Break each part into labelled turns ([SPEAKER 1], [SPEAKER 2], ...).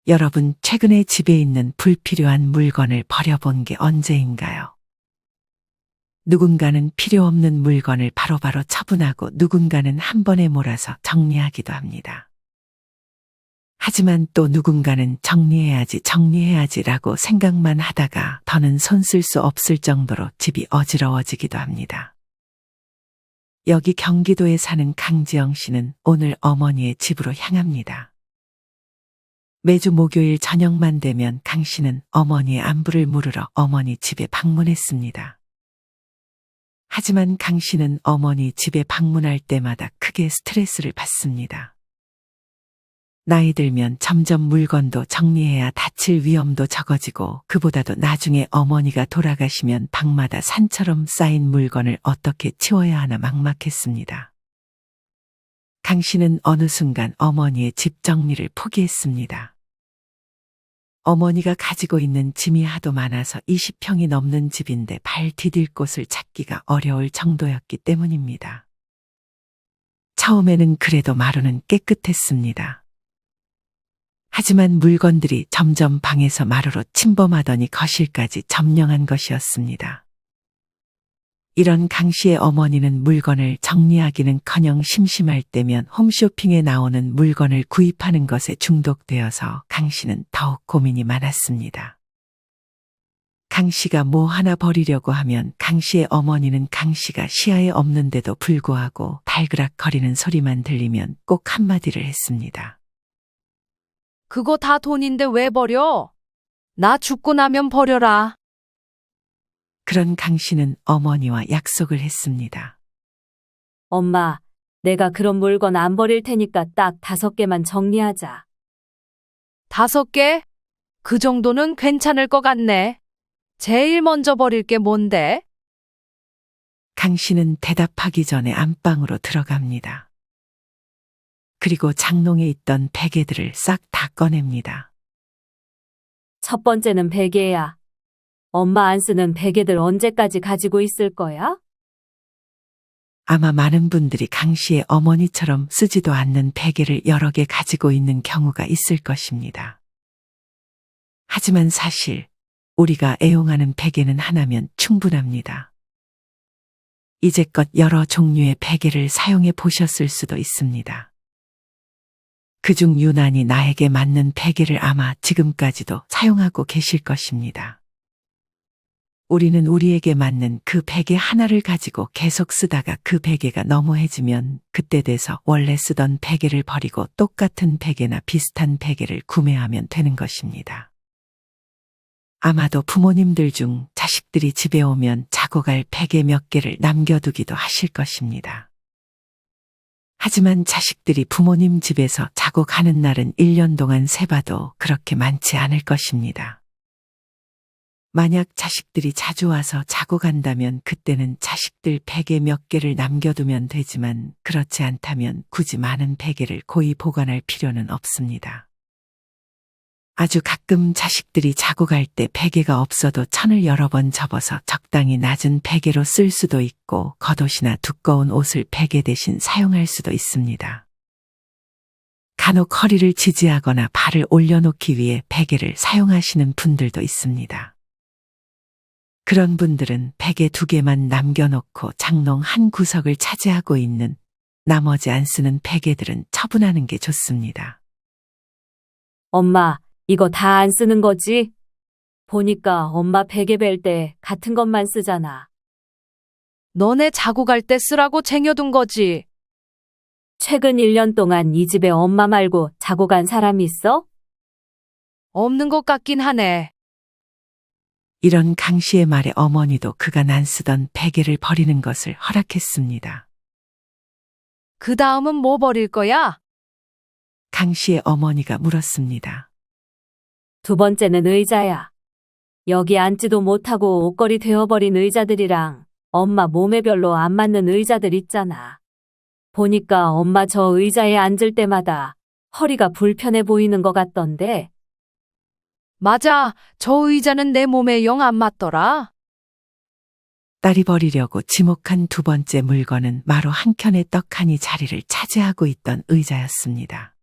[SPEAKER 1] 여러분, 최근에 집에 있는 불필요한 물건을 버려본 게 언제인가요? 누군가는 필요 없는 물건을 바로바로 처분하고 누군가는 한 번에 몰아서 정리하기도 합니다. 하지만 또 누군가는 정리해야지라고 생각만 하다가 더는 손 쓸 수 없을 정도로 집이 어지러워지기도 합니다. 여기 경기도에 사는 강지영 씨는 오늘 어머니의 집으로 향합니다. 매주 목요일 저녁만 되면 강 씨는 어머니의 안부를 물으러 어머니 집에 방문했습니다. 하지만 강 씨는 어머니 집에 방문할 때마다 크게 스트레스를 받습니다. 나이 들면 점점 물건도 정리해야 다칠 위험도 적어지고 그보다도 나중에 어머니가 돌아가시면 방마다 산처럼 쌓인 물건을 어떻게 치워야 하나 막막했습니다. 강 씨는 어느 순간 어머니의 집 정리를 포기했습니다. 어머니가 가지고 있는 짐이 하도 많아서 20평이 넘는 집인데 발 디딜 곳을 찾기가 어려울 정도였기 때문입니다. 처음에는 그래도 마루는 깨끗했습니다. 하지만 물건들이 점점 방에서 마루로 침범하더니 거실까지 점령한 것이었습니다. 이런 강 씨의 어머니는 물건을 정리하기는커녕 심심할 때면 홈쇼핑에 나오는 물건을 구입하는 것에 중독되어서 강 씨는 더욱 고민이 많았습니다. 강 씨가 뭐 하나 버리려고 하면 강 씨의 어머니는 강 씨가 시야에 없는데도 불구하고 발그락거리는 소리만 들리면 꼭 한마디를 했습니다.
[SPEAKER 2] 그거 다 돈인데 왜 버려? 나 죽고 나면 버려라.
[SPEAKER 1] 그런 강 씨는 어머니와 약속을 했습니다.
[SPEAKER 3] 엄마, 내가 그런 물건 안 버릴 테니까 딱 5개만 정리하자.
[SPEAKER 2] 5개? 그 정도는 괜찮을 것 같네. 제일 먼저 버릴 게 뭔데?
[SPEAKER 1] 강 씨는 대답하기 전에 안방으로 들어갑니다. 그리고 장롱에 있던 베개들을 싹 다 꺼냅니다.
[SPEAKER 3] 첫 번째는 베개야. 엄마 안 쓰는 베개들 언제까지 가지고 있을 거야?
[SPEAKER 1] 아마 많은 분들이 강 씨의 어머니처럼 쓰지도 않는 베개를 여러 개 가지고 있는 경우가 있을 것입니다. 하지만 사실 우리가 애용하는 베개는 하나면 충분합니다. 이제껏 여러 종류의 베개를 사용해 보셨을 수도 있습니다. 그중 유난히 나에게 맞는 베개를 아마 지금까지도 사용하고 계실 것입니다. 우리는 우리에게 맞는 그 베개 하나를 가지고 계속 쓰다가 그 베개가 너무해지면 그때 돼서 원래 쓰던 베개를 버리고 똑같은 베개나 비슷한 베개를 구매하면 되는 것입니다. 아마도 부모님들 중 자식들이 집에 오면 자고 갈 베개 몇 개를 남겨두기도 하실 것입니다. 하지만 자식들이 부모님 집에서 자고 가는 날은 1년 동안 세봐도 그렇게 많지 않을 것입니다. 만약 자식들이 자주 와서 자고 간다면 그때는 자식들 베개 몇 개를 남겨두면 되지만 그렇지 않다면 굳이 많은 베개를 고이 보관할 필요는 없습니다. 아주 가끔 자식들이 자고 갈 때 베개가 없어도 천을 여러 번 접어서 적당히 낮은 베개로 쓸 수도 있고 겉옷이나 두꺼운 옷을 베개 대신 사용할 수도 있습니다. 간혹 허리를 지지하거나 발을 올려놓기 위해 베개를 사용하시는 분들도 있습니다. 그런 분들은 베개 2개만 남겨놓고 장롱 한 구석을 차지하고 있는 나머지 안 쓰는 베개들은 처분하는 게 좋습니다.
[SPEAKER 3] 엄마, 이거 다 안 쓰는 거지? 보니까 엄마 베개 벨 때 같은 것만 쓰잖아.
[SPEAKER 2] 너네 자고 갈 때 쓰라고 쟁여둔 거지.
[SPEAKER 3] 최근 1년 동안 이 집에 엄마 말고 자고 간 사람 있어?
[SPEAKER 2] 없는 것 같긴 하네.
[SPEAKER 1] 이런 강 씨의 말에 어머니도 그간 안 쓰던 베개를 버리는 것을 허락했습니다.
[SPEAKER 2] 그 다음은 뭐 버릴 거야?
[SPEAKER 1] 강 씨의 어머니가 물었습니다.
[SPEAKER 3] 2번째는 의자야. 여기 앉지도 못하고 옷걸이 되어버린 의자들이랑 엄마 몸에 별로 안 맞는 의자들 있잖아. 보니까 엄마 저 의자에 앉을 때마다 허리가 불편해 보이는 것 같던데.
[SPEAKER 2] 맞아. 저 의자는 내 몸에 영 안 맞더라.
[SPEAKER 1] 딸이 버리려고 지목한 2번째 물건은 마루 한켠에 떡하니 자리를 차지하고 있던 의자였습니다.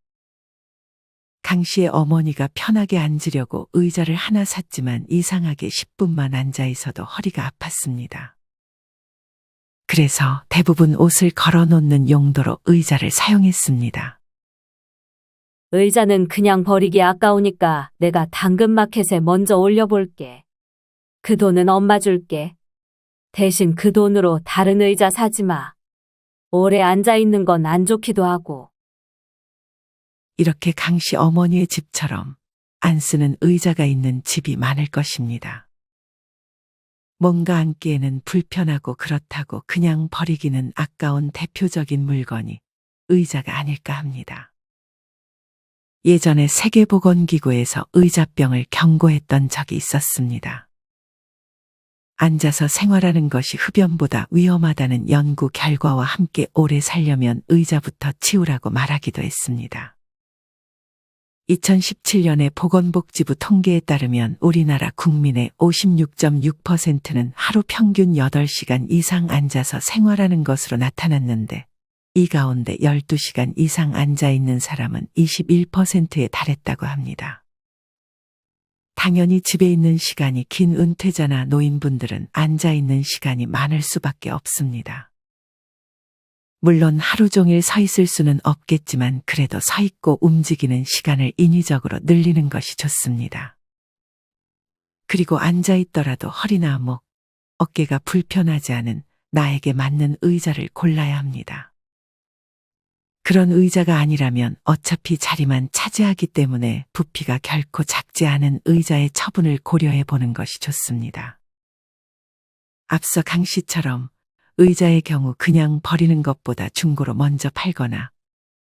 [SPEAKER 1] 강 씨의 어머니가 편하게 앉으려고 의자를 하나 샀지만 이상하게 10분만 앉아 있어도 허리가 아팠습니다. 그래서 대부분 옷을 걸어 놓는 용도로 의자를 사용했습니다.
[SPEAKER 3] 의자는 그냥 버리기 아까우니까 내가 당근마켓에 먼저 올려볼게. 그 돈은 엄마 줄게. 대신 그 돈으로 다른 의자 사지 마. 오래 앉아 있는 건 안 좋기도 하고.
[SPEAKER 1] 이렇게 강 씨 어머니의 집처럼 안 쓰는 의자가 있는 집이 많을 것입니다. 뭔가 앉기에는 불편하고 그렇다고 그냥 버리기는 아까운 대표적인 물건이 의자가 아닐까 합니다. 예전에 세계보건기구에서 의자병을 경고했던 적이 있었습니다. 앉아서 생활하는 것이 흡연보다 위험하다는 연구 결과와 함께 오래 살려면 의자부터 치우라고 말하기도 했습니다. 2017년에 보건복지부 통계에 따르면 우리나라 국민의 56.6%는 하루 평균 8시간 이상 앉아서 생활하는 것으로 나타났는데 이 가운데 12시간 이상 앉아 있는 사람은 21%에 달했다고 합니다. 당연히 집에 있는 시간이 긴 은퇴자나 노인분들은 앉아 있는 시간이 많을 수밖에 없습니다. 물론 하루 종일 서 있을 수는 없겠지만 그래도 서 있고 움직이는 시간을 인위적으로 늘리는 것이 좋습니다. 그리고 앉아 있더라도 허리나 목, 어깨가 불편하지 않은 나에게 맞는 의자를 골라야 합니다. 그런 의자가 아니라면 어차피 자리만 차지하기 때문에 부피가 결코 작지 않은 의자의 처분을 고려해 보는 것이 좋습니다. 앞서 강 씨처럼 의자의 경우 그냥 버리는 것보다 중고로 먼저 팔거나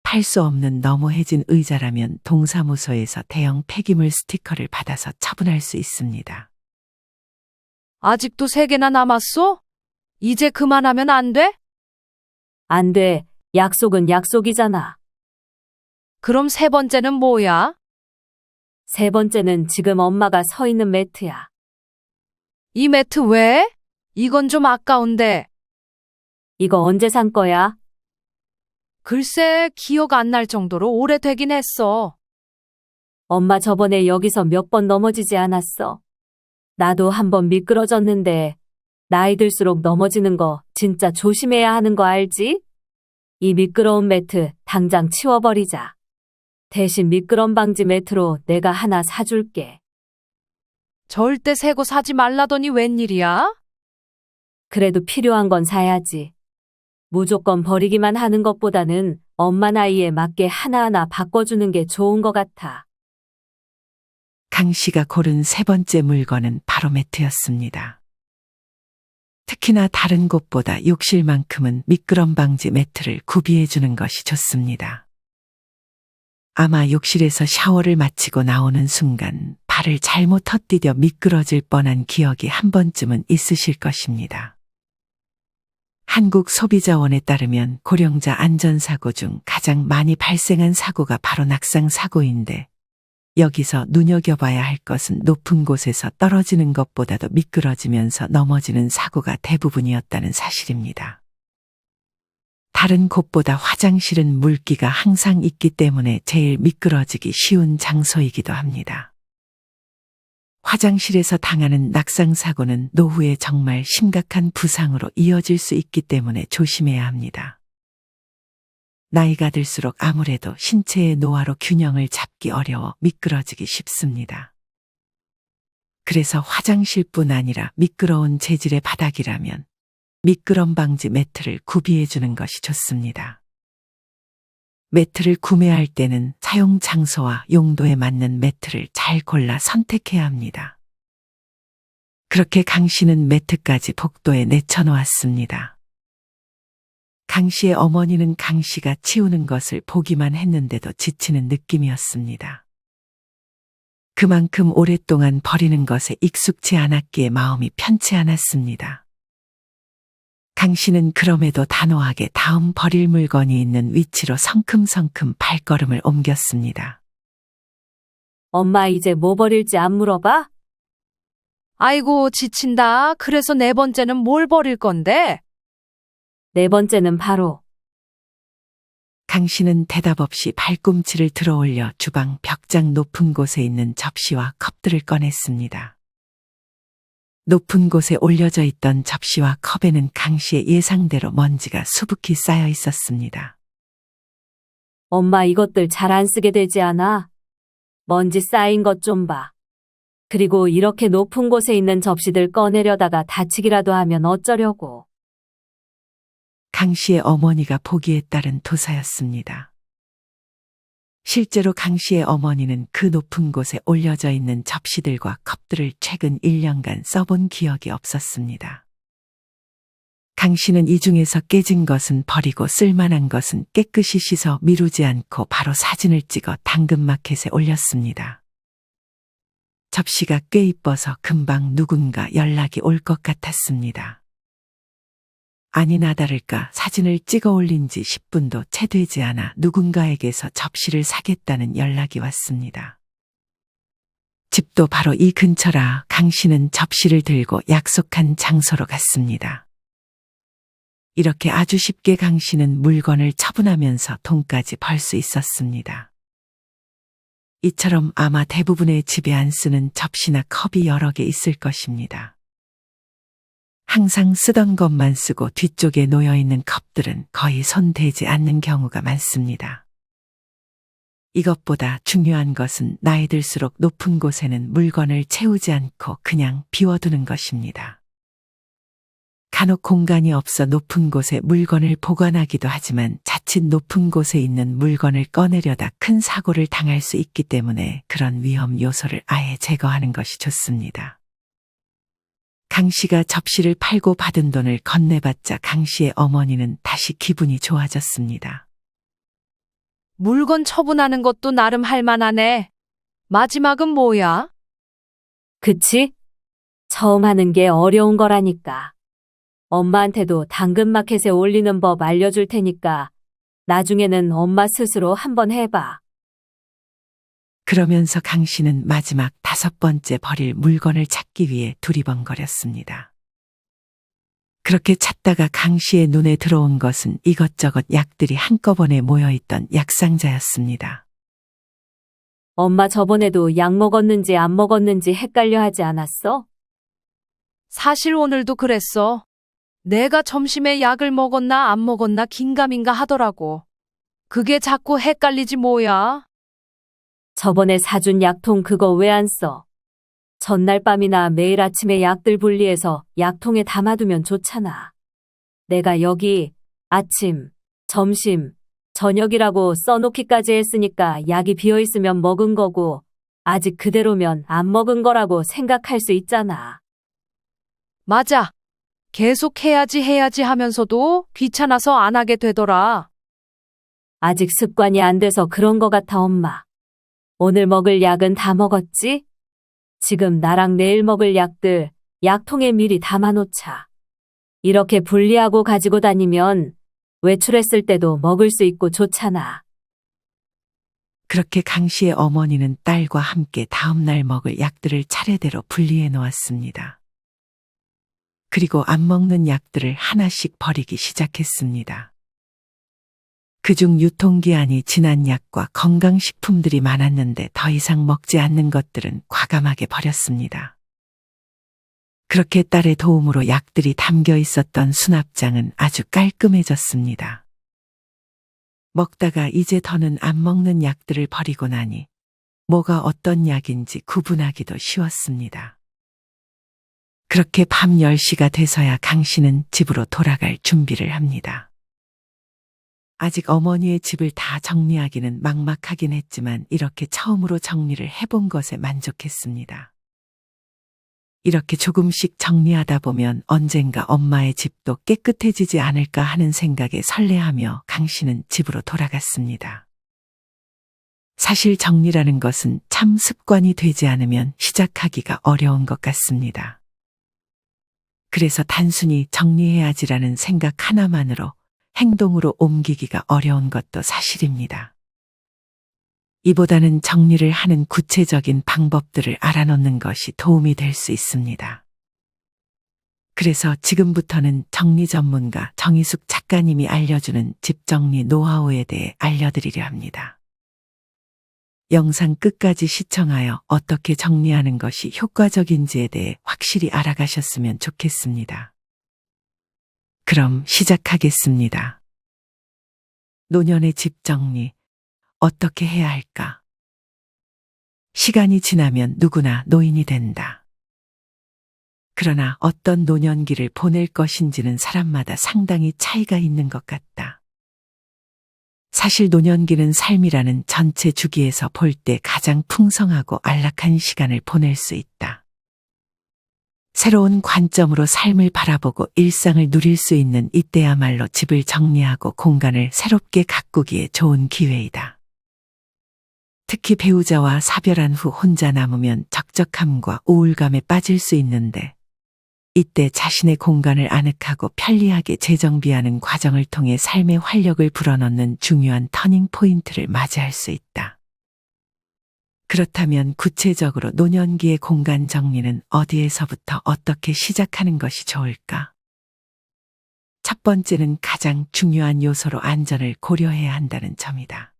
[SPEAKER 1] 팔 수 없는 너무해진 의자라면 동사무소에서 대형 폐기물 스티커를 받아서 처분할 수 있습니다.
[SPEAKER 2] 아직도 3개나 남았어? 이제 그만하면 안 돼?
[SPEAKER 3] 안 돼. 약속은 약속이잖아.
[SPEAKER 2] 그럼 3번째는 뭐야?
[SPEAKER 3] 3번째는 지금 엄마가 서 있는 매트야.
[SPEAKER 2] 이 매트 왜? 이건 좀 아까운데.
[SPEAKER 3] 이거 언제 산 거야?
[SPEAKER 2] 글쎄, 기억 안 날 정도로 오래되긴 했어.
[SPEAKER 3] 엄마 저번에 여기서 몇 번 넘어지지 않았어? 나도 한 번 미끄러졌는데 나이 들수록 넘어지는 거 진짜 조심해야 하는 거 알지? 이 미끄러운 매트 당장 치워버리자. 대신 미끄럼 방지 매트로 내가 하나 사줄게.
[SPEAKER 2] 절대 새거 사지 말라더니 웬일이야?
[SPEAKER 3] 그래도 필요한 건 사야지. 무조건 버리기만 하는 것보다는 엄마 나이에 맞게 하나하나 바꿔주는 게 좋은 것 같아.
[SPEAKER 1] 강 씨가 고른 3번째 물건은 바로 매트였습니다. 특히나 다른 곳보다 욕실만큼은 미끄럼 방지 매트를 구비해 주는 것이 좋습니다. 아마 욕실에서 샤워를 마치고 나오는 순간 발을 잘못 헛디뎌 미끄러질 뻔한 기억이 한 번쯤은 있으실 것입니다. 한국소비자원에 따르면 고령자 안전사고 중 가장 많이 발생한 사고가 바로 낙상사고인데 여기서 눈여겨봐야 할 것은 높은 곳에서 떨어지는 것보다도 미끄러지면서 넘어지는 사고가 대부분이었다는 사실입니다. 다른 곳보다 화장실은 물기가 항상 있기 때문에 제일 미끄러지기 쉬운 장소이기도 합니다. 화장실에서 당하는 낙상사고는 노후에 정말 심각한 부상으로 이어질 수 있기 때문에 조심해야 합니다. 나이가 들수록 아무래도 신체의 노화로 균형을 잡기 어려워 미끄러지기 쉽습니다. 그래서 화장실뿐 아니라 미끄러운 재질의 바닥이라면 미끄럼 방지 매트를 구비해 주는 것이 좋습니다. 매트를 구매할 때는 사용 장소와 용도에 맞는 매트를 잘 골라 선택해야 합니다. 그렇게 강 씨는 매트까지 복도에 내쳐놓았습니다. 강 씨의 어머니는 강 씨가 치우는 것을 보기만 했는데도 지치는 느낌이었습니다. 그만큼 오랫동안 버리는 것에 익숙치 않았기에 마음이 편치 않았습니다. 강 씨는 그럼에도 단호하게 다음 버릴 물건이 있는 위치로 성큼성큼 발걸음을 옮겼습니다.
[SPEAKER 3] 엄마 이제 뭐 버릴지 안 물어봐?
[SPEAKER 2] 아이고, 지친다. 그래서 4번째는 뭘 버릴 건데?
[SPEAKER 3] 4번째는 바로
[SPEAKER 1] 강 씨는 대답 없이 발꿈치를 들어 올려 주방 벽장 높은 곳에 있는 접시와 컵들을 꺼냈습니다. 높은 곳에 올려져 있던 접시와 컵에는 강 씨의 예상대로 먼지가 수북히 쌓여 있었습니다.
[SPEAKER 3] 엄마 이것들 잘 안 쓰게 되지 않아? 먼지 쌓인 것 좀 봐. 그리고 이렇게 높은 곳에 있는 접시들 꺼내려다가 다치기라도 하면 어쩌려고.
[SPEAKER 1] 강 씨의 어머니가 보기에 따른 도사였습니다. 실제로 강 씨의 어머니는 그 높은 곳에 올려져 있는 접시들과 컵들을 최근 1년간 써본 기억이 없었습니다. 강 씨는 이 중에서 깨진 것은 버리고 쓸만한 것은 깨끗이 씻어 미루지 않고 바로 사진을 찍어 당근마켓에 올렸습니다. 접시가 꽤 이뻐서 금방 누군가 연락이 올 것 같았습니다. 아니나 다를까 사진을 찍어 올린 지 10분도 채 되지 않아 누군가에게서 접시를 사겠다는 연락이 왔습니다. 집도 바로 이 근처라 강 씨는 접시를 들고 약속한 장소로 갔습니다. 이렇게 아주 쉽게 강 씨는 물건을 처분하면서 돈까지 벌 수 있었습니다. 이처럼 아마 대부분의 집에 안 쓰는 접시나 컵이 여러 개 있을 것입니다. 항상 쓰던 것만 쓰고 뒤쪽에 놓여있는 컵들은 거의 손 대지 않는 경우가 많습니다. 이것보다 중요한 것은 나이 들수록 높은 곳에는 물건을 채우지 않고 그냥 비워두는 것입니다. 간혹 공간이 없어 높은 곳에 물건을 보관하기도 하지만 자칫 높은 곳에 있는 물건을 꺼내려다 큰 사고를 당할 수 있기 때문에 그런 위험 요소를 아예 제거하는 것이 좋습니다. 강 씨가 접시를 팔고 받은 돈을 건네받자 강 씨의 어머니는 다시 기분이 좋아졌습니다.
[SPEAKER 2] 물건 처분하는 것도 나름 할만하네. 마지막은 뭐야?
[SPEAKER 3] 그치? 처음 하는 게 어려운 거라니까. 엄마한테도 당근마켓에 올리는 법 알려줄 테니까 나중에는 엄마 스스로 한번 해봐.
[SPEAKER 1] 그러면서 강 씨는 마지막 5번째 버릴 물건을 찾기 위해 두리번거렸습니다. 그렇게 찾다가 강 씨의 눈에 들어온 것은 이것저것 약들이 한꺼번에 모여있던 약상자였습니다.
[SPEAKER 3] 엄마 저번에도 약 먹었는지 안 먹었는지 헷갈려 하지 않았어?
[SPEAKER 2] 사실 오늘도 그랬어. 내가 점심에 약을 먹었나 안 먹었나 긴가민가 하더라고. 그게 자꾸 헷갈리지 뭐야.
[SPEAKER 3] 저번에 사준 약통 그거 왜 안 써? 전날 밤이나 매일 아침에 약들 분리해서 약통에 담아두면 좋잖아. 내가 여기 아침, 점심, 저녁이라고 써놓기까지 했으니까 약이 비어있으면 먹은 거고 아직 그대로면 안 먹은 거라고 생각할 수 있잖아.
[SPEAKER 2] 맞아. 계속 해야지 하면서도 귀찮아서 안 하게 되더라.
[SPEAKER 3] 아직 습관이 안 돼서 그런 거 같아, 엄마. 오늘 먹을 약은 다 먹었지? 지금 나랑 내일 먹을 약들 약통에 미리 담아놓자. 이렇게 분리하고 가지고 다니면 외출했을 때도 먹을 수 있고 좋잖아.
[SPEAKER 1] 그렇게 강 씨의 어머니는 딸과 함께 다음날 먹을 약들을 차례대로 분리해 놓았습니다. 그리고 안 먹는 약들을 하나씩 버리기 시작했습니다. 그중 유통기한이 지난 약과 건강식품들이 많았는데 더 이상 먹지 않는 것들은 과감하게 버렸습니다. 그렇게 딸의 도움으로 약들이 담겨 있었던 수납장은 아주 깔끔해졌습니다. 먹다가 이제 더는 안 먹는 약들을 버리고 나니 뭐가 어떤 약인지 구분하기도 쉬웠습니다. 그렇게 밤 10시가 돼서야 강 씨는 집으로 돌아갈 준비를 합니다. 아직 어머니의 집을 다 정리하기는 막막하긴 했지만 이렇게 처음으로 정리를 해본 것에 만족했습니다. 이렇게 조금씩 정리하다 보면 언젠가 엄마의 집도 깨끗해지지 않을까 하는 생각에 설레하며 강 씨는 집으로 돌아갔습니다. 사실 정리라는 것은 참 습관이 되지 않으면 시작하기가 어려운 것 같습니다. 그래서 단순히 정리해야지라는 생각 하나만으로 행동으로 옮기기가 어려운 것도 사실입니다. 이보다는 정리를 하는 구체적인 방법들을 알아놓는 것이 도움이 될 수 있습니다. 그래서 지금부터는 정리 전문가 정희숙 작가님이 알려주는 집 정리 노하우에 대해 알려드리려 합니다. 영상 끝까지 시청하여 어떻게 정리하는 것이 효과적인지에 대해 확실히 알아가셨으면 좋겠습니다. 그럼 시작하겠습니다. 노년의 집 정리, 어떻게 해야 할까? 시간이 지나면 누구나 노인이 된다. 그러나 어떤 노년기를 보낼 것인지는 사람마다 상당히 차이가 있는 것 같다. 사실 노년기는 삶이라는 전체 주기에서 볼 때 가장 풍성하고 안락한 시간을 보낼 수 있다. 새로운 관점으로 삶을 바라보고 일상을 누릴 수 있는 이때야말로 집을 정리하고 공간을 새롭게 가꾸기에 좋은 기회이다. 특히 배우자와 사별한 후 혼자 남으면 적적함과 우울감에 빠질 수 있는데 이때 자신의 공간을 아늑하고 편리하게 재정비하는 과정을 통해 삶의 활력을 불어넣는 중요한 터닝 포인트를 맞이할 수 있다. 그렇다면 구체적으로 노년기의 공간 정리는 어디에서부터 어떻게 시작하는 것이 좋을까? 첫 번째는 가장 중요한 요소로 안전을 고려해야 한다는 점이다.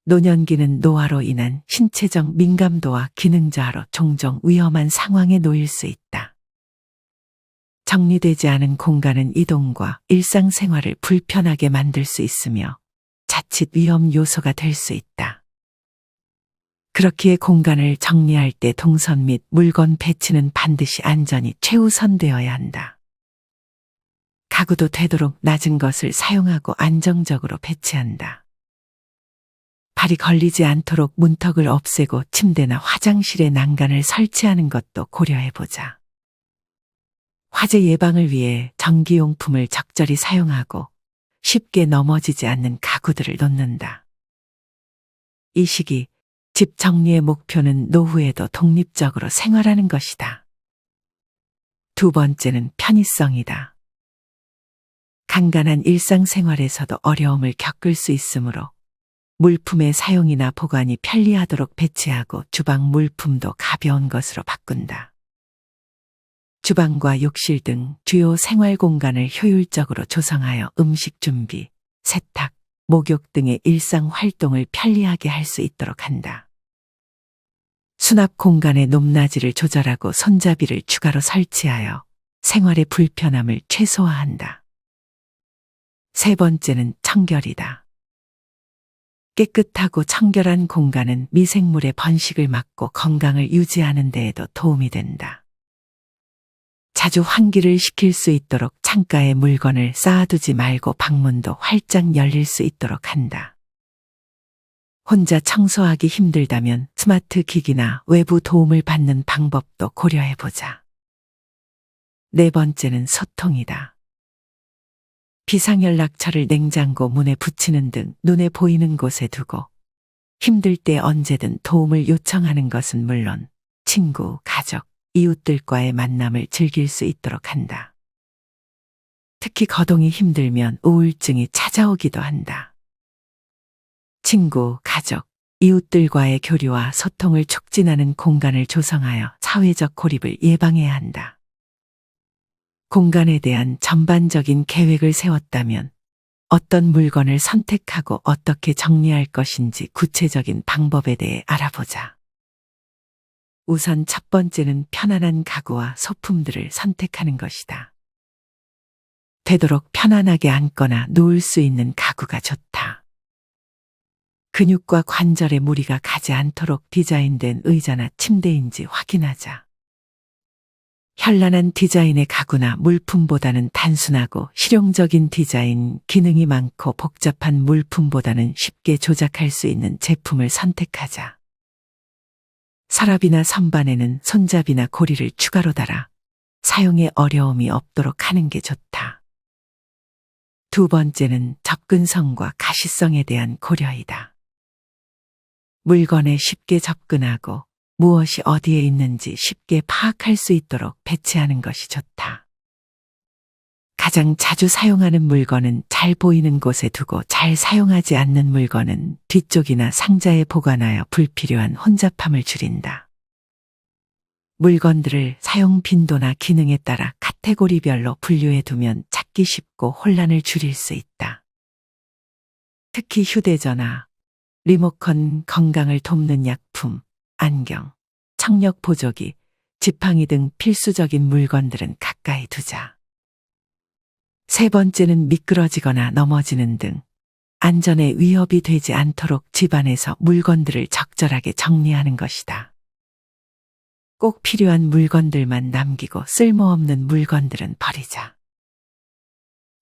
[SPEAKER 1] 노년기는 노화로 인한 신체적 민감도와 기능 저하로 종종 위험한 상황에 놓일 수 있다. 정리되지 않은 공간은 이동과 일상생활을 불편하게 만들 수 있으며 자칫 위험 요소가 될 수 있다. 그렇기에 공간을 정리할 때 동선 및 물건 배치는 반드시 안전이 최우선되어야 한다. 가구도 되도록 낮은 것을 사용하고 안정적으로 배치한다. 발이 걸리지 않도록 문턱을 없애고 침대나 화장실에 난간을 설치하는 것도 고려해보자. 화재 예방을 위해 전기용품을 적절히 사용하고 쉽게 넘어지지 않는 가구들을 놓는다. 이 시기 집 정리의 목표는 노후에도 독립적으로 생활하는 것이다. 두 번째는 편의성이다. 간간한 일상생활에서도 어려움을 겪을 수 있으므로 물품의 사용이나 보관이 편리하도록 배치하고 주방 물품도 가벼운 것으로 바꾼다. 주방과 욕실 등 주요 생활 공간을 효율적으로 조성하여 음식 준비, 세탁, 목욕 등의 일상 활동을 편리하게 할 수 있도록 한다. 수납 공간의 높낮이를 조절하고 손잡이를 추가로 설치하여 생활의 불편함을 최소화한다. 세 번째는 청결이다. 깨끗하고 청결한 공간은 미생물의 번식을 막고 건강을 유지하는 데에도 도움이 된다. 자주 환기를 시킬 수 있도록 창가에 물건을 쌓아두지 말고 방문도 활짝 열릴 수 있도록 한다. 혼자 청소하기 힘들다면 스마트 기기나 외부 도움을 받는 방법도 고려해보자. 네 번째는 소통이다. 비상연락처를 냉장고 문에 붙이는 등 눈에 보이는 곳에 두고 힘들 때 언제든 도움을 요청하는 것은 물론 친구, 가족, 이웃들과의 만남을 즐길 수 있도록 한다. 특히 거동이 힘들면 우울증이 찾아오기도 한다. 친구, 가족, 이웃들과의 교류와 소통을 촉진하는 공간을 조성하여 사회적 고립을 예방해야 한다. 공간에 대한 전반적인 계획을 세웠다면 어떤 물건을 선택하고 어떻게 정리할 것인지 구체적인 방법에 대해 알아보자. 우선 첫 번째는 편안한 가구와 소품들을 선택하는 것이다. 되도록 편안하게 앉거나 누울 수 있는 가구가 좋다. 근육과 관절에 무리가 가지 않도록 디자인된 의자나 침대인지 확인하자. 현란한 디자인의 가구나 물품보다는 단순하고 실용적인 디자인, 기능이 많고 복잡한 물품보다는 쉽게 조작할 수 있는 제품을 선택하자. 서랍이나 선반에는 손잡이나 고리를 추가로 달아 사용에 어려움이 없도록 하는 게 좋다. 두 번째는 접근성과 가시성에 대한 고려이다. 물건에 쉽게 접근하고 무엇이 어디에 있는지 쉽게 파악할 수 있도록 배치하는 것이 좋다. 가장 자주 사용하는 물건은 잘 보이는 곳에 두고 잘 사용하지 않는 물건은 뒤쪽이나 상자에 보관하여 불필요한 혼잡함을 줄인다. 물건들을 사용 빈도나 기능에 따라 카테고리별로 분류해 두면 찾기 쉽고 혼란을 줄일 수 있다. 특히 휴대전화, 리모컨, 건강을 돕는 약품, 안경, 청력 보조기, 지팡이 등 필수적인 물건들은 가까이 두자. 세 번째는 미끄러지거나 넘어지는 등 안전에 위협이 되지 않도록 집안에서 물건들을 적절하게 정리하는 것이다. 꼭 필요한 물건들만 남기고 쓸모없는 물건들은 버리자.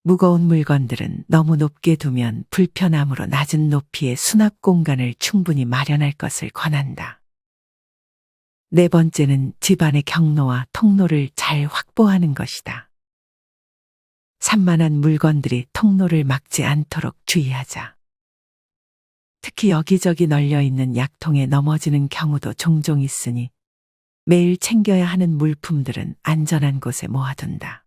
[SPEAKER 1] 무거운 물건들은 너무 높게 두면 불편함으로 낮은 높이의 수납 공간을 충분히 마련할 것을 권한다. 네 번째는 집안의 경로와 통로를 잘 확보하는 것이다. 산만한 물건들이 통로를 막지 않도록 주의하자. 특히 여기저기 널려 있는 약통에 넘어지는 경우도 종종 있으니 매일 챙겨야 하는 물품들은 안전한 곳에 모아둔다.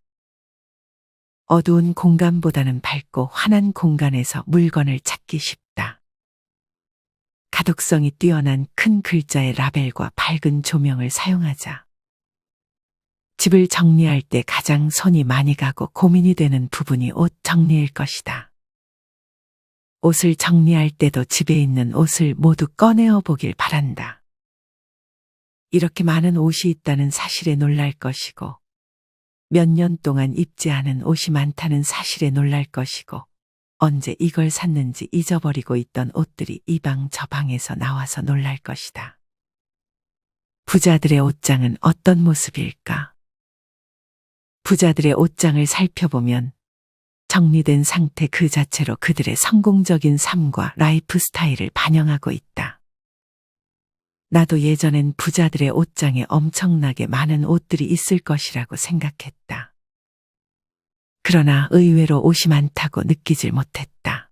[SPEAKER 1] 어두운 공간보다는 밝고 환한 공간에서 물건을 찾기 쉽다. 가독성이 뛰어난 큰 글자의 라벨과 밝은 조명을 사용하자. 집을 정리할 때 가장 손이 많이 가고 고민이 되는 부분이 옷 정리일 것이다. 옷을 정리할 때도 집에 있는 옷을 모두 꺼내어 보길 바란다. 이렇게 많은 옷이 있다는 사실에 놀랄 것이고, 몇 년 동안 입지 않은 옷이 많다는 사실에 놀랄 것이고, 언제 이걸 샀는지 잊어버리고 있던 옷들이 이 방 저 방에서 나와서 놀랄 것이다. 부자들의 옷장은 어떤 모습일까? 부자들의 옷장을 살펴보면 정리된 상태 그 자체로 그들의 성공적인 삶과 라이프 스타일을 반영하고 있다. 나도 예전엔 부자들의 옷장에 엄청나게 많은 옷들이 있을 것이라고 생각했다. 그러나 의외로 옷이 많다고 느끼질 못했다.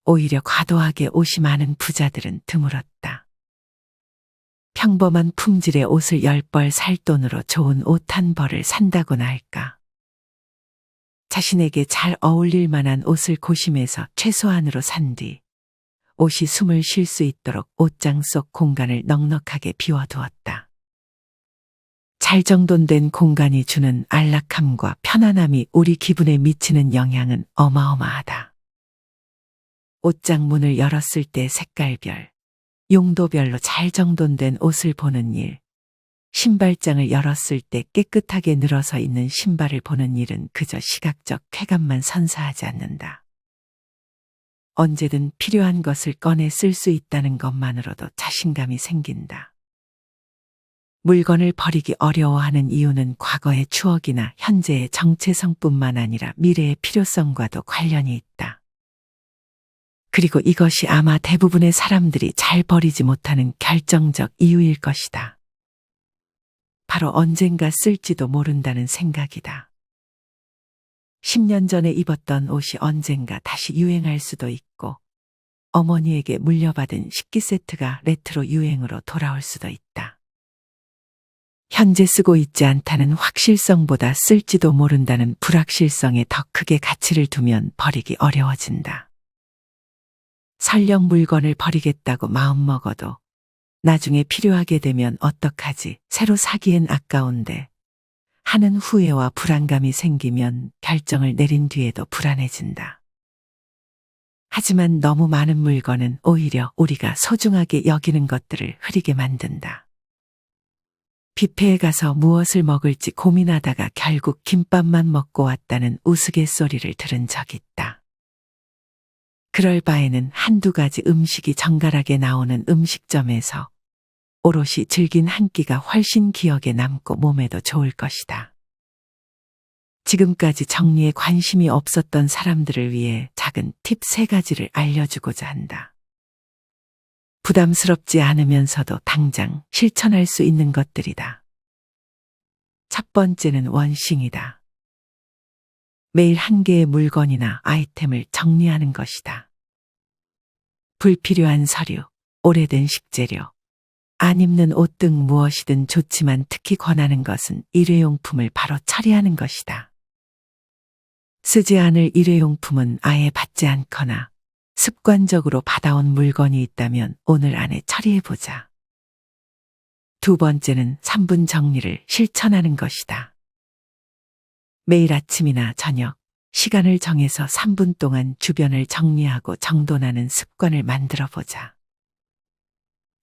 [SPEAKER 1] 오히려 과도하게 옷이 많은 부자들은 드물었다. 평범한 품질의 옷을 10벌 살 돈으로 좋은 옷 한 벌을 산다고나 할까. 자신에게 잘 어울릴 만한 옷을 고심해서 최소한으로 산 뒤 옷이 숨을 쉴 수 있도록 옷장 속 공간을 넉넉하게 비워두었다. 잘 정돈된 공간이 주는 안락함과 편안함이 우리 기분에 미치는 영향은 어마어마하다. 옷장 문을 열었을 때 색깔별, 용도별로 잘 정돈된 옷을 보는 일, 신발장을 열었을 때 깨끗하게 늘어서 있는 신발을 보는 일은 그저 시각적 쾌감만 선사하지 않는다. 언제든 필요한 것을 꺼내 쓸 수 있다는 것만으로도 자신감이 생긴다. 물건을 버리기 어려워하는 이유는 과거의 추억이나 현재의 정체성뿐만 아니라 미래의 필요성과도 관련이 있다. 그리고 이것이 아마 대부분의 사람들이 잘 버리지 못하는 결정적 이유일 것이다. 바로 언젠가 쓸지도 모른다는 생각이다. 10년 전에 입었던 옷이 언젠가 다시 유행할 수도 있고, 어머니에게 물려받은 식기 세트가 레트로 유행으로 돌아올 수도 있다. 현재 쓰고 있지 않다는 확실성보다 쓸지도 모른다는 불확실성에 더 크게 가치를 두면 버리기 어려워진다. 설령 물건을 버리겠다고 마음먹어도 나중에 필요하게 되면 어떡하지, 새로 사기엔 아까운데 하는 후회와 불안감이 생기면 결정을 내린 뒤에도 불안해진다. 하지만 너무 많은 물건은 오히려 우리가 소중하게 여기는 것들을 흐리게 만든다. 뷔페에 가서 무엇을 먹을지 고민하다가 결국 김밥만 먹고 왔다는 우스갯소리를 들은 적 있다. 그럴 바에는 한두 가지 음식이 정갈하게 나오는 음식점에서 오롯이 즐긴 한 끼가 훨씬 기억에 남고 몸에도 좋을 것이다. 지금까지 정리에 관심이 없었던 사람들을 위해 작은 팁 3가지를 알려주고자 한다. 부담스럽지 않으면서도 당장 실천할 수 있는 것들이다. 첫 번째는 원싱이다. 매일 한 개의 물건이나 아이템을 정리하는 것이다. 불필요한 서류, 오래된 식재료, 안 입는 옷 등 무엇이든 좋지만 특히 권하는 것은 일회용품을 바로 처리하는 것이다. 쓰지 않을 일회용품은 아예 받지 않거나 습관적으로 받아온 물건이 있다면 오늘 안에 처리해보자. 두 번째는 3분 정리를 실천하는 것이다. 매일 아침이나 저녁, 시간을 정해서 3분 동안 주변을 정리하고 정돈하는 습관을 만들어 보자.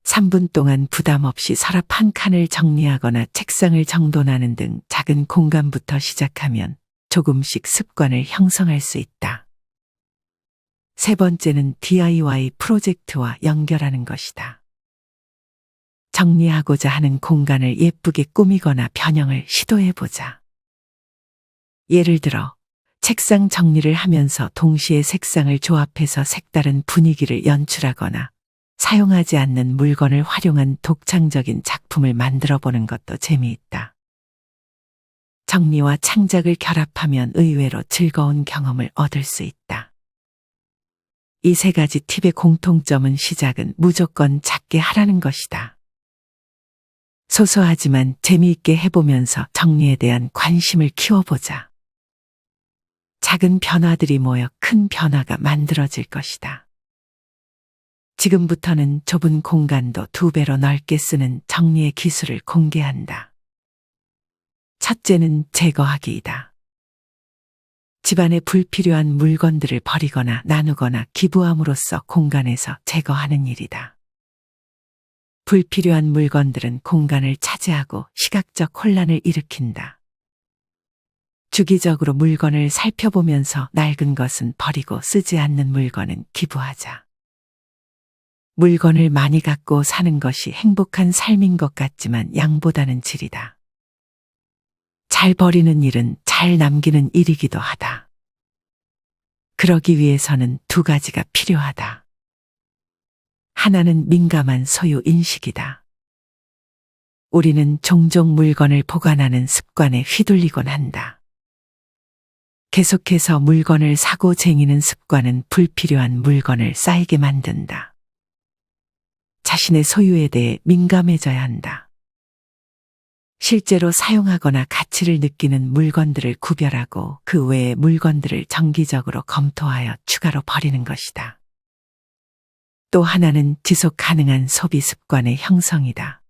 [SPEAKER 1] 3분 동안 부담 없이 서랍 한 칸을 정리하거나 책상을 정돈하는 등 작은 공간부터 시작하면 조금씩 습관을 형성할 수 있다. 세 번째는 DIY 프로젝트와 연결하는 것이다. 정리하고자 하는 공간을 예쁘게 꾸미거나 변형을 시도해 보자. 예를 들어, 책상 정리를 하면서 동시에 색상을 조합해서 색다른 분위기를 연출하거나 사용하지 않는 물건을 활용한 독창적인 작품을 만들어 보는 것도 재미있다. 정리와 창작을 결합하면 의외로 즐거운 경험을 얻을 수 있다. 이 세 가지 팁의 공통점은 시작은 무조건 작게 하라는 것이다. 소소하지만 재미있게 해보면서 정리에 대한 관심을 키워보자. 작은 변화들이 모여 큰 변화가 만들어질 것이다. 지금부터는 좁은 공간도 2배로 넓게 쓰는 정리의 기술을 공개한다. 첫째는 제거하기이다. 집안에 불필요한 물건들을 버리거나 나누거나 기부함으로써 공간에서 제거하는 일이다. 불필요한 물건들은 공간을 차지하고 시각적 혼란을 일으킨다. 주기적으로 물건을 살펴보면서 낡은 것은 버리고 쓰지 않는 물건은 기부하자. 물건을 많이 갖고 사는 것이 행복한 삶인 것 같지만 양보다는 질이다. 잘 버리는 일은 잘 남기는 일이기도 하다. 그러기 위해서는 2가지가 필요하다. 하나는 민감한 소유 인식이다. 우리는 종종 물건을 보관하는 습관에 휘둘리곤 한다. 계속해서 물건을 사고 쟁이는 습관은 불필요한 물건을 쌓이게 만든다. 자신의 소유에 대해 민감해져야 한다. 실제로 사용하거나 가치를 느끼는 물건들을 구별하고 그 외의 물건들을 정기적으로 검토하여 추가로 버리는 것이다. 또 하나는 지속 가능한 소비 습관의 형성이다.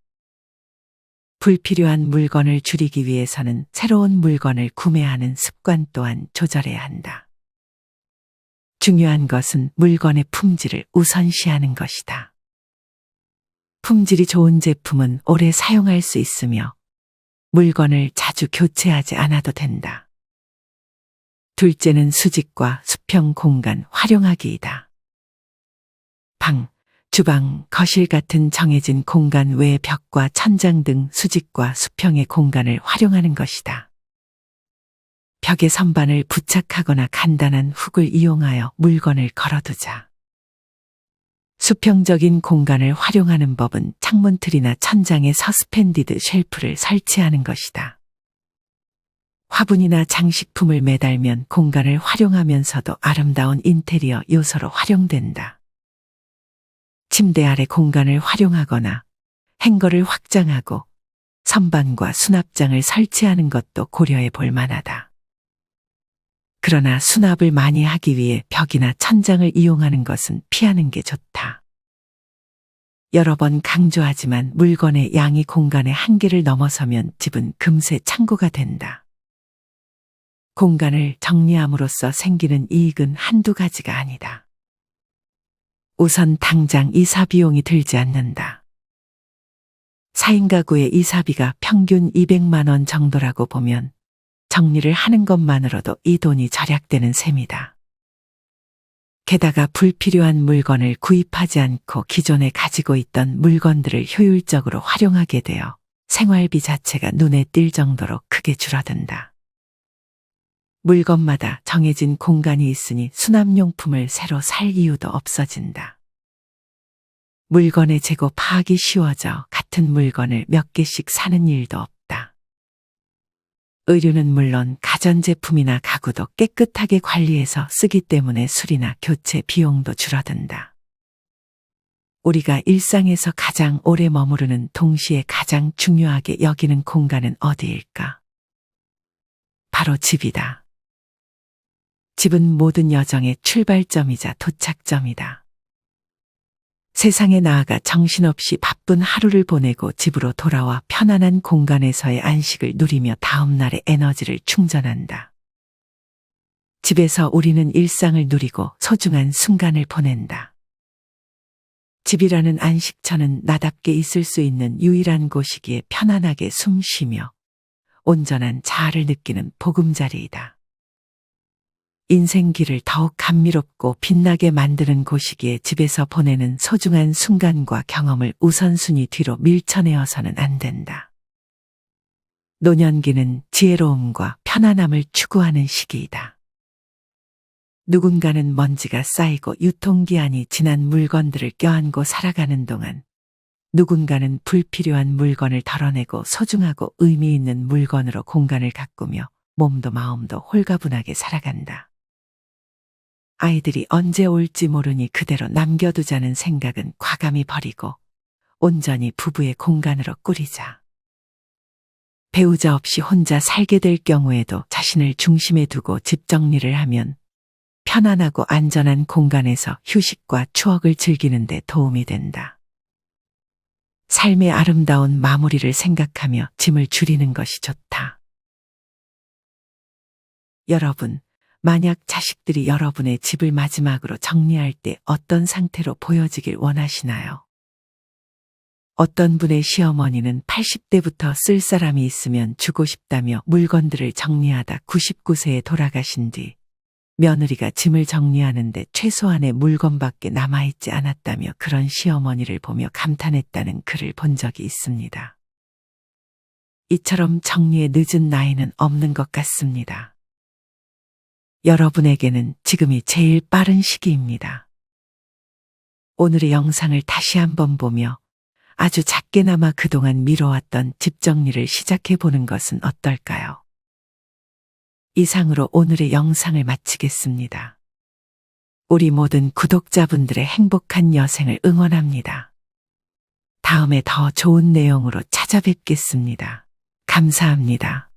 [SPEAKER 1] 불필요한 물건을 줄이기 위해서는 새로운 물건을 구매하는 습관 또한 조절해야 한다. 중요한 것은 물건의 품질을 우선시하는 것이다. 품질이 좋은 제품은 오래 사용할 수 있으며 물건을 자주 교체하지 않아도 된다. 둘째는 수직과 수평 공간 활용하기이다. 방, 주방, 거실 같은 정해진 공간 외의 벽과 천장 등 수직과 수평의 공간을 활용하는 것이다. 벽에 선반을 부착하거나 간단한 훅을 이용하여 물건을 걸어두자. 수평적인 공간을 활용하는 법은 창문틀이나 천장에 서스펜디드 쉘프를 설치하는 것이다. 화분이나 장식품을 매달면 공간을 활용하면서도 아름다운 인테리어 요소로 활용된다. 침대 아래 공간을 활용하거나 행거를 확장하고 선반과 수납장을 설치하는 것도 고려해 볼 만하다. 그러나 수납을 많이 하기 위해 벽이나 천장을 이용하는 것은 피하는 게 좋다. 여러 번 강조하지만 물건의 양이 공간의 한계를 넘어서면 집은 금세 창고가 된다. 공간을 정리함으로써 생기는 이익은 한두 가지가 아니다. 우선 당장 이사 비용이 들지 않는다. 4인 가구의 이사비가 평균 200만 원 정도라고 보면 정리를 하는 것만으로도 이 돈이 절약되는 셈이다. 게다가 불필요한 물건을 구입하지 않고 기존에 가지고 있던 물건들을 효율적으로 활용하게 되어 생활비 자체가 눈에 띌 정도로 크게 줄어든다. 물건마다 정해진 공간이 있으니 수납용품을 새로 살 이유도 없어진다. 물건의 재고 파악이 쉬워져 같은 물건을 몇 개씩 사는 일도 없다. 의류는 물론 가전제품이나 가구도 깨끗하게 관리해서 쓰기 때문에 수리나 교체 비용도 줄어든다. 우리가 일상에서 가장 오래 머무르는 동시에 가장 중요하게 여기는 공간은 어디일까? 바로 집이다. 집은 모든 여정의 출발점이자 도착점이다. 세상에 나아가 정신없이 바쁜 하루를 보내고 집으로 돌아와 편안한 공간에서의 안식을 누리며 다음날의 에너지를 충전한다. 집에서 우리는 일상을 누리고 소중한 순간을 보낸다. 집이라는 안식처는 나답게 있을 수 있는 유일한 곳이기에 편안하게 숨 쉬며 온전한 자아를 느끼는 보금자리이다. 인생길을 더욱 감미롭고 빛나게 만드는 곳이기에 집에서 보내는 소중한 순간과 경험을 우선순위 뒤로 밀쳐내어서는 안 된다. 노년기는 지혜로움과 편안함을 추구하는 시기이다. 누군가는 먼지가 쌓이고 유통기한이 지난 물건들을 껴안고 살아가는 동안 누군가는 불필요한 물건을 덜어내고 소중하고 의미 있는 물건으로 공간을 가꾸며 몸도 마음도 홀가분하게 살아간다. 아이들이 언제 올지 모르니 그대로 남겨두자는 생각은 과감히 버리고 온전히 부부의 공간으로 꾸리자. 배우자 없이 혼자 살게 될 경우에도 자신을 중심에 두고 집 정리를 하면 편안하고 안전한 공간에서 휴식과 추억을 즐기는 데 도움이 된다. 삶의 아름다운 마무리를 생각하며 짐을 줄이는 것이 좋다. 여러분, 만약 자식들이 여러분의 집을 마지막으로 정리할 때 어떤 상태로 보여지길 원하시나요? 어떤 분의 시어머니는 80대부터 쓸 사람이 있으면 주고 싶다며 물건들을 정리하다 99세에 돌아가신 뒤 며느리가 짐을 정리하는데 최소한의 물건밖에 남아있지 않았다며 그런 시어머니를 보며 감탄했다는 글을 본 적이 있습니다. 이처럼 정리에 늦은 나이는 없는 것 같습니다. 여러분에게는 지금이 제일 빠른 시기입니다. 오늘의 영상을 다시 한번 보며 아주 작게나마 그동안 미뤄왔던 집 정리를 시작해보는 것은 어떨까요? 이상으로 오늘의 영상을 마치겠습니다. 우리 모든 구독자분들의 행복한 여생을 응원합니다. 다음에 더 좋은 내용으로 찾아뵙겠습니다. 감사합니다.